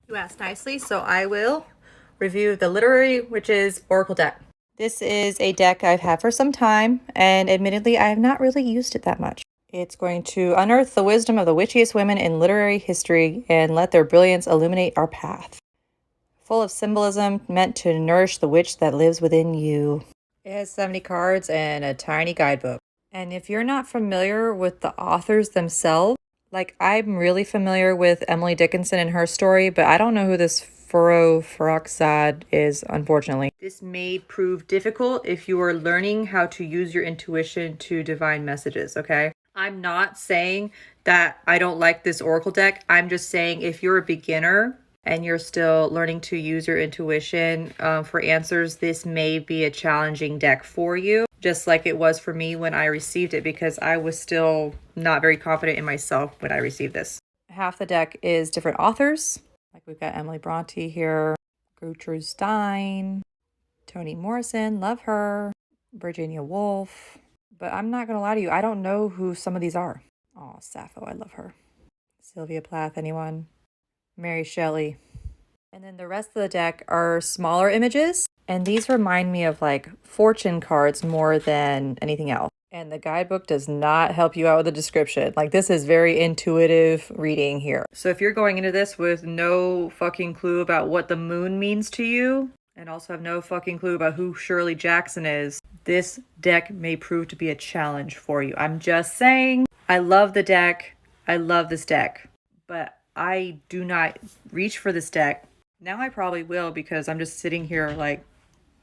You asked nicely, so I will review the Literary Witches Oracle deck. This is a deck I've had for some time, and admittedly, I have not really used it that much. It's going to unearth the wisdom of the witchiest women in literary history and let their brilliance illuminate our path. Full of symbolism meant to nourish the witch that lives within you. It has 70 cards and a tiny guidebook. And if you're not familiar with the authors themselves, like I'm really familiar with Emily Dickinson and her story, but I don't know who this Furrow Farrokhzad is, unfortunately. This may prove difficult if you are learning how to use your intuition to divine messages, okay? I'm not saying that I don't like this Oracle deck. I'm just saying if you're a beginner and you're still learning to use your intuition for answers, this may be a challenging deck for you, just like it was for me when I received it, because I was still not very confident in myself when I received this. Half the deck is different authors. Like we've got Emily Bronte here, Gertrude Stein, Toni Morrison, love her, Virginia Woolf. But I'm not going to lie to you, I don't know who some of these are. Oh, Sappho, I love her. Sylvia Plath, anyone? Mary Shelley. And then the rest of the deck are smaller images, and these remind me of like fortune cards more than anything else. And the guidebook does not help you out with the description. Like, this is very intuitive reading here. So if you're going into this with no fucking clue about what the moon means to you, and also have no fucking clue about who Shirley Jackson is, this deck may prove to be a challenge for you. I'm just saying, I love the deck. I love this deck, but I do not reach for this deck. Now I probably will, because I'm just sitting here like,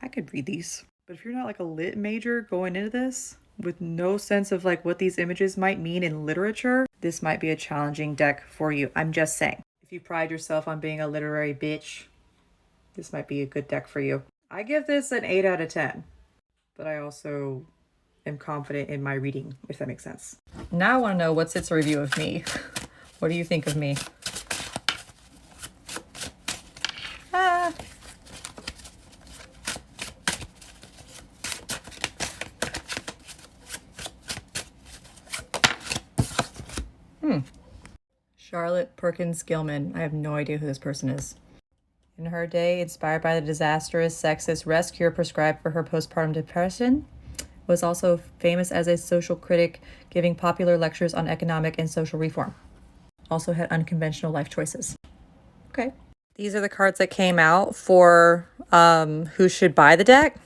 I could read these. But if you're not like a lit major going into this with no sense of like what these images might mean in literature, this might be a challenging deck for you. I'm just saying. If you pride yourself on being a literary bitch, this might be a good deck for you. I give this an 8 out of 10, but I also am confident in my reading, if that makes sense. Now I want to know, what's its review of me? What do you think of me? Ah. Charlotte Perkins Gilman. I have no idea who this person is. In her day, inspired by the disastrous sexist rest cure prescribed for her postpartum depression, was also famous as a social critic, giving popular lectures on economic and social reform. Also had unconventional life choices. Okay. These are the cards that came out for who should buy the deck.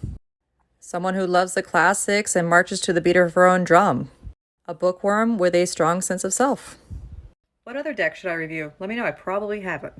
Someone who loves the classics and marches to the beat of her own drum. A bookworm with a strong sense of self. What other deck should I review? Let me know. I probably haven't.